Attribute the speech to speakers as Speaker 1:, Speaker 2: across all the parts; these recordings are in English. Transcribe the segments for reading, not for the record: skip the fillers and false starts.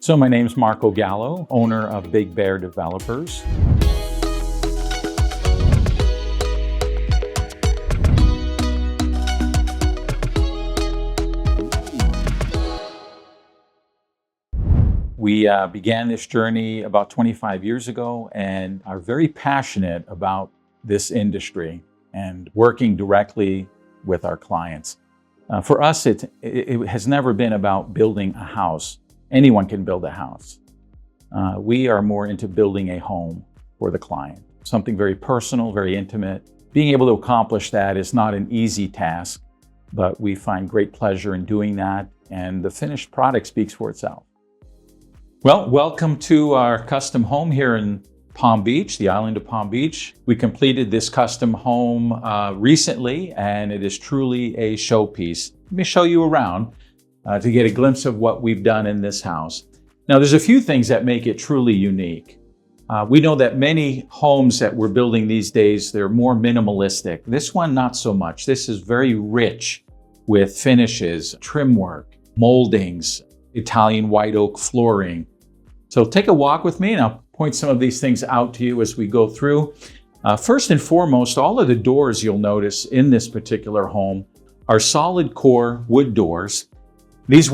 Speaker 1: So my name's Marco Gallo, owner of Big Bear Developers. We began this journey about 25 years ago and are very passionate about this industry and working directly with our clients. For us, it has never been about building a house. Anyone can build a house. We are more into building a home for the client, something very personal, very intimate. Being able to accomplish that is not an easy task, but we find great pleasure in doing that, and the finished product speaks for itself. Well, welcome to our custom home here in Palm Beach, the island of Palm Beach. We completed this custom home recently, and it is truly a showpiece. Let me show you around to get a glimpse of what we've done in this house. Now, there's a few things that make it truly unique. We know that many homes that we're building these days, they're more minimalistic. This one, not so much. This is very rich with finishes, trim work, moldings, Italian white oak flooring. So take a walk with me and I'll point some of these things out to you as we go through. First and foremost, all of the doors you'll notice in this particular home are solid core wood doors. These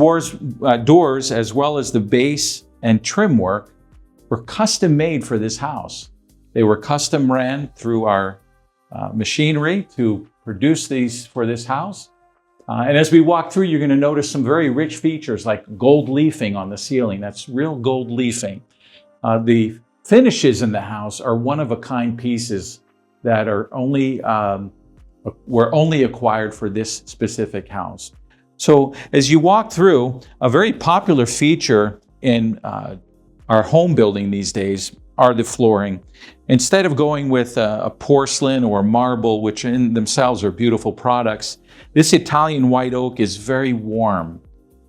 Speaker 1: doors, as well as the base and trim work, were custom made for this house. They were custom ran through our machinery to produce these for this house. And as we walk through, you're going to notice some very rich features like gold leafing on the ceiling. That's real gold leafing. The finishes in the house are one-of-a-kind pieces that were only acquired for this specific house. So as you walk through, a very popular feature in our home building these days are the flooring. Instead of going with a porcelain or marble, which in themselves are beautiful products, this Italian white oak is very warm.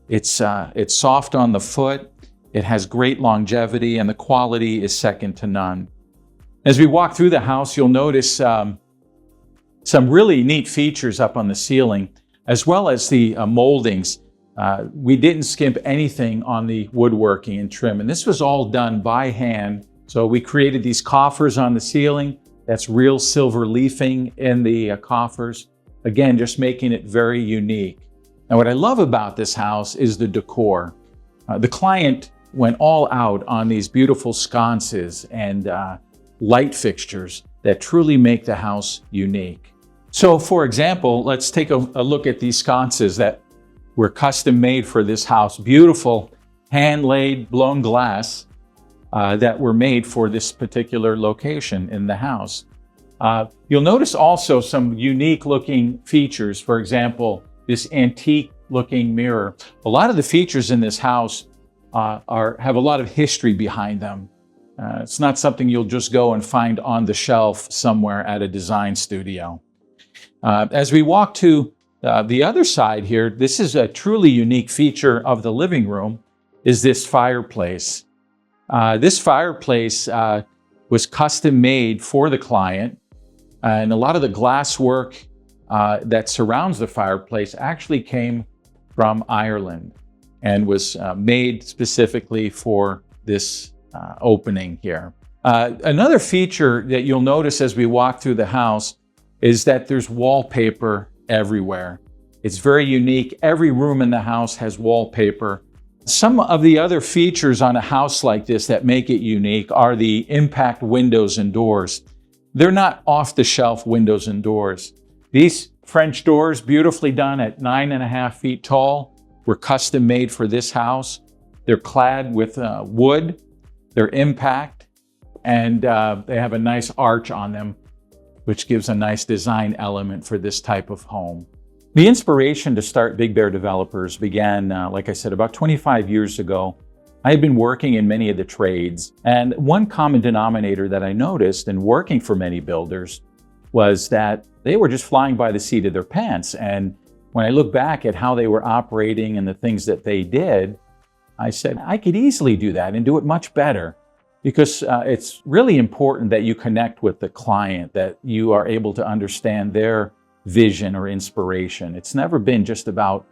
Speaker 1: It's soft on the foot, it has great longevity, and the quality is second to none. As we walk through the house, you'll notice some really neat features up on the ceiling, as well as the moldings. We didn't skimp anything on the woodworking and trim, and this was all done by hand. So we created these coffers on the ceiling. That's real silver leafing in the coffers. Again, just making it very unique. Now, what I love about this house is the decor. The client went all out on these beautiful sconces and light fixtures that truly make the house unique. So, for example, let's take a look at these sconces that were custom made for this house. Beautiful hand-laid blown glass that were made for this particular location in the house. You'll notice also some unique looking features. For example, this antique looking mirror. A lot of the features in this house have a lot of history behind them. It's not something you'll just go and find on the shelf somewhere at a design studio. As we walk to the other side here, this is a truly unique feature of the living room, is this fireplace. This fireplace was custom made for the client, and a lot of the glass work that surrounds the fireplace actually came from Ireland and was made specifically for this opening here. Another feature that you'll notice as we walk through the house is that there's wallpaper everywhere. It's very unique. Every room in the house has wallpaper. Some of the other features on a house like this that make it unique are the impact windows and doors. They're not off-the-shelf windows and doors. These French doors, beautifully done at 9.5 feet tall, were custom made for this house. They're clad with wood, they're impact, and they have a nice arch on them, which gives a nice design element for this type of home. The inspiration to start Big Bear Developers began, like I said, about 25 years ago. I had been working in many of the trades, and one common denominator that I noticed in working for many builders was that they were just flying by the seat of their pants. And when I look back at how they were operating and the things that they did, I said, I could easily do that and do it much better. Because it's really important that you connect with the client, that you are able to understand their vision or inspiration. It's never been just about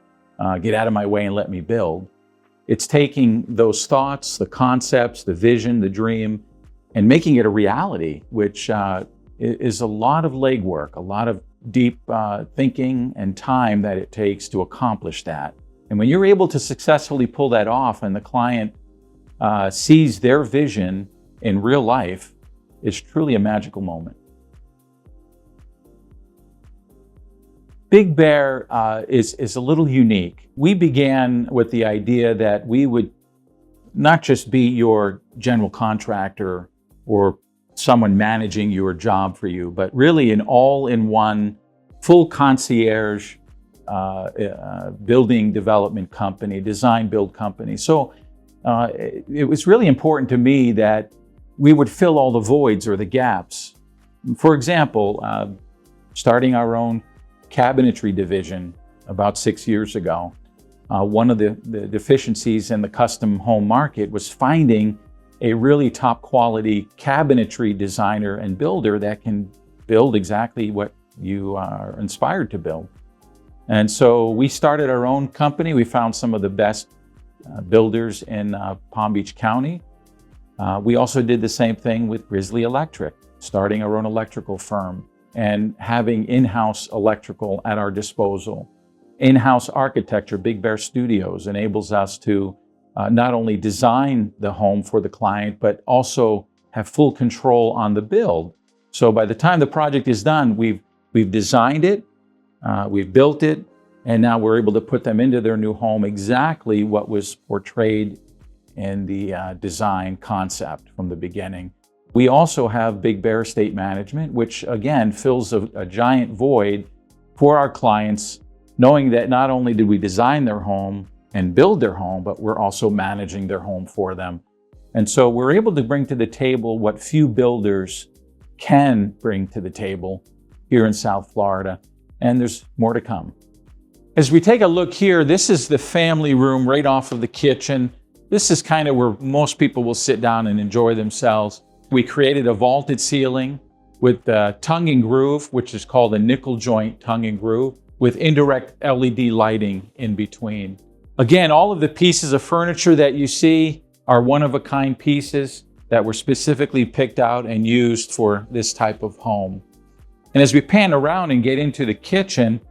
Speaker 1: get out of my way and let me build. It's taking those thoughts, the concepts, the vision, the dream, and making it a reality, which is a lot of legwork, a lot of deep thinking and time that it takes to accomplish that. And when you're able to successfully pull that off and the client sees their vision in real life, it's truly a magical moment. Big Bear is a little unique. We began with the idea that we would not just be your general contractor or someone managing your job for you, but really an all-in-one, full concierge building development company, design build company. So it was really important to me that we would fill all the voids or the gaps. For example, starting our own cabinetry division about 6 years ago, one of the deficiencies in the custom home market was finding a really top quality cabinetry designer and builder that can build exactly what you are inspired to build. And so we started our own company. We found some of the best builders in Palm Beach County. We also did the same thing with Grizzly Electric, starting our own electrical firm and having in-house electrical at our disposal. In-house architecture, Big Bear Studios, enables us to not only design the home for the client, but also have full control on the build. So by the time the project is done, we've designed it, we've built it, and now we're able to put them into their new home exactly what was portrayed in the design concept from the beginning. We also have Big Bear Estate Management, which again fills a giant void for our clients, knowing that not only did we design their home and build their home, but we're also managing their home for them. And so we're able to bring to the table what few builders can bring to the table here in South Florida, and there's more to come. As we take a look here, this is the family room right off of the kitchen. This is kind of where most people will sit down and enjoy themselves. We created a vaulted ceiling with tongue and groove, which is called a nickel joint tongue and groove, with indirect LED lighting in between. Again, all of the pieces of furniture that you see are one-of-a-kind pieces that were specifically picked out and used for this type of home. And as we pan around and get into the kitchen,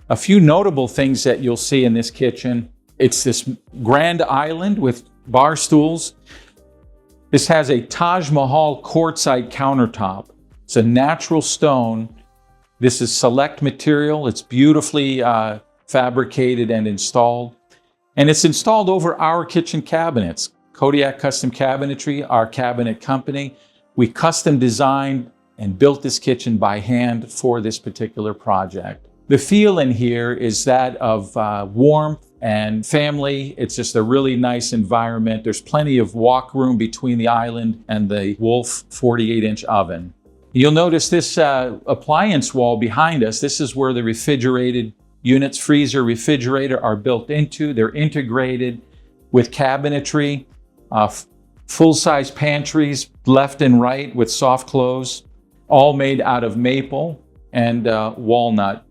Speaker 1: a few notable things that you'll see in this kitchen. It's this grand island with bar stools. This has a Taj Mahal quartzite countertop. It's a natural stone. This is select material. It's beautifully fabricated and installed. And it's installed over our kitchen cabinets. Kodiak Custom Cabinetry, our cabinet company. We custom designed and built this kitchen by hand for this particular project. The feel in here is that of warmth and family. It's just a really nice environment. There's plenty of walk room between the island and the Wolf 48-inch oven. You'll notice this appliance wall behind us. This is where the refrigerated units, freezer, refrigerator, are built into. They're integrated with cabinetry, full-size pantries left and right with soft close, all made out of maple and walnut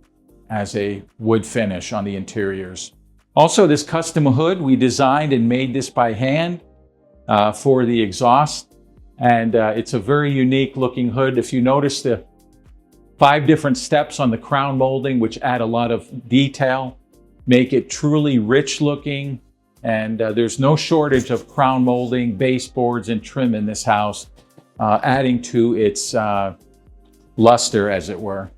Speaker 1: as a wood finish on the interiors. Also, this custom hood, we designed and made this by hand for the exhaust. And it's a very unique looking hood. If you notice the 5 different steps on the crown molding, which add a lot of detail, make it truly rich looking. And there's no shortage of crown molding, baseboards, and trim in this house, adding to its luster, as it were.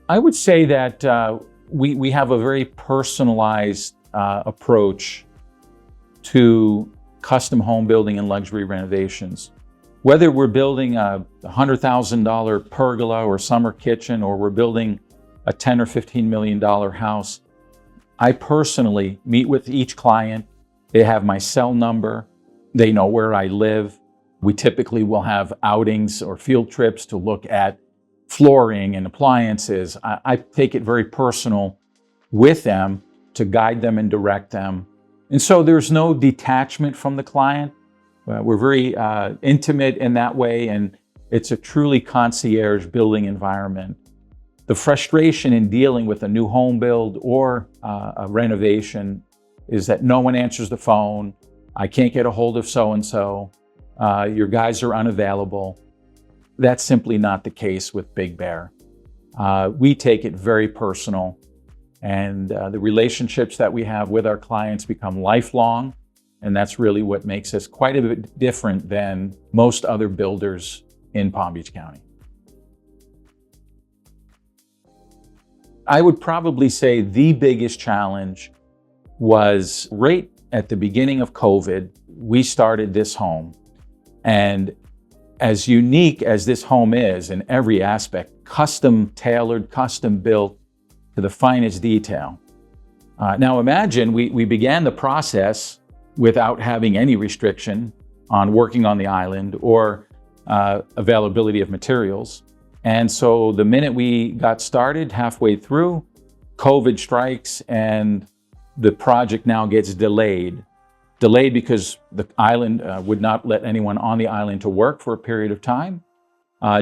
Speaker 1: I would say that we have a very personalized approach to custom home building and luxury renovations. Whether we're building a $100,000 pergola or summer kitchen, or we're building a $10 or $15 million house, I personally meet with each client. They have my cell number. They know where I live. We typically will have outings or field trips to look at flooring and appliances. I take it very personal with them to guide them and direct them. And so there's no detachment from the client. We're very intimate in that way, and it's a truly concierge building environment. The frustration in dealing with a new home build or a renovation is that no one answers the phone. I can't get a hold of so-and-so. Your guys are unavailable. That's simply not the case with Big Bear. We take it very personal, and the relationships that we have with our clients become lifelong, and that's really what makes us quite a bit different than most other builders in Palm Beach County. I would probably say the biggest challenge was right at the beginning of COVID. We started this home, and as unique as this home is in every aspect, custom tailored, custom built to the finest detail. Now imagine we began the process without having any restriction on working on the island or availability of materials. And so the minute we got started, halfway through, COVID strikes and the project now gets delayed. Delayed because the island would not let anyone on the island to work for a period of time.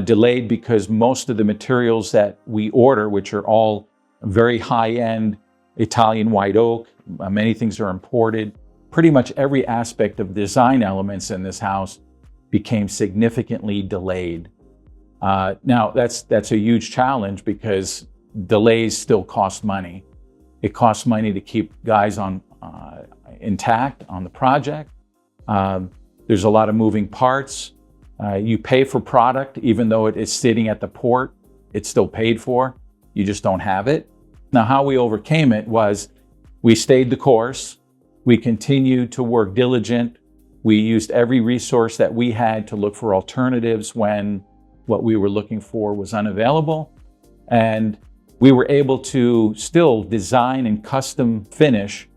Speaker 1: Delayed because most of the materials that we order, which are all very high-end Italian white oak, many things are imported. Pretty much every aspect of design elements in this house became significantly delayed. Now, that's a huge challenge because delays still cost money. It costs money to keep guys on intact on the project. There's a lot of moving parts. You pay for product, even though it is sitting at the port, it's still paid for. You just don't have it. Now, how we overcame it was we stayed the course. We continued to work diligent. We used every resource that we had to look for alternatives when what we were looking for was unavailable. And we were able to still design and custom finish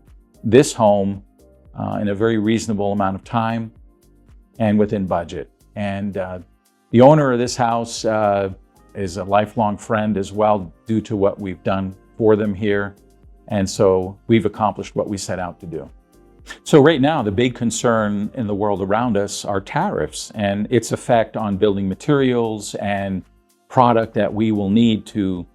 Speaker 1: this home in a very reasonable amount of time and within budget. And the owner of this house is a lifelong friend as well, due to what we've done for them here. And so we've accomplished what we set out to do. So right now, the big concern in the world around us are tariffs and its effect on building materials and product that we will need to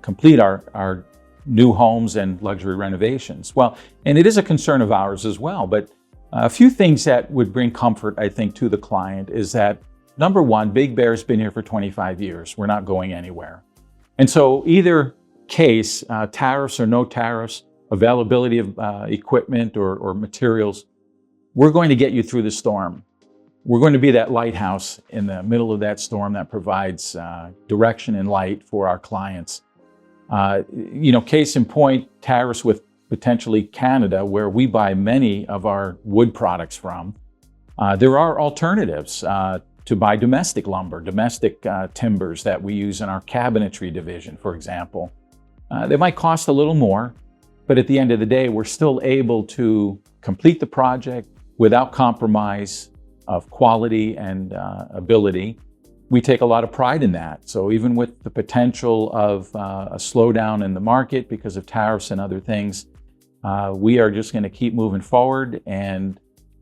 Speaker 1: complete our new homes and luxury renovations. Well, and it is a concern of ours as well, but a few things that would bring comfort, I think, to the client is that, number one, Big Bear's been here for 25 years. We're not going anywhere. And so either case, tariffs or no tariffs, availability of equipment or materials, we're going to get you through the storm. We're going to be that lighthouse in the middle of that storm that provides direction and light for our clients. Case in point, tariffs with potentially Canada, where we buy many of our wood products from. There are alternatives to buy domestic lumber, domestic timbers that we use in our cabinetry division, for example. They might cost a little more, but at the end of the day, we're still able to complete the project without compromise of quality and ability. We take a lot of pride in that. So even with the potential of a slowdown in the market because of tariffs and other things, we are just going to keep moving forward, and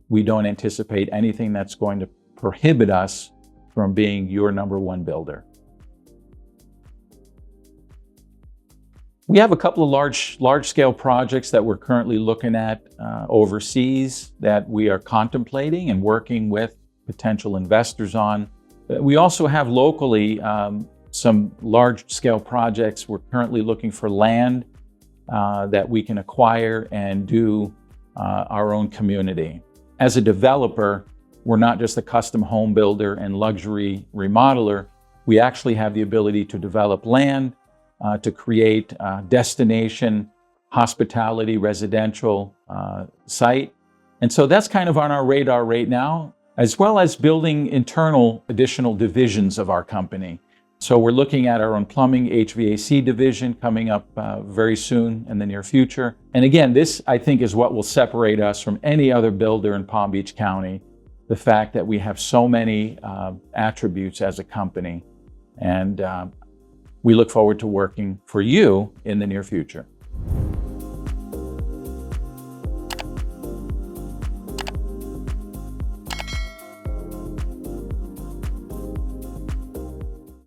Speaker 1: we don't anticipate anything that's going to prohibit us from being your number one builder. We have a couple of large-scale projects that we're currently looking at overseas that we are contemplating and working with potential investors on. We also have locally some large-scale projects. We're currently looking for land that we can acquire and do our own community. As a developer, we're not just a custom home builder and luxury remodeler. We actually have the ability to develop land, to create a destination, hospitality, residential site. And so that's kind of on our radar right now, as well as building internal additional divisions of our company. So we're looking at our own plumbing, HVAC division coming up very soon in the near future. And again, this I think is what will separate us from any other builder in Palm Beach County, the fact that we have so many attributes as a company. And we look forward to working for you in the near future.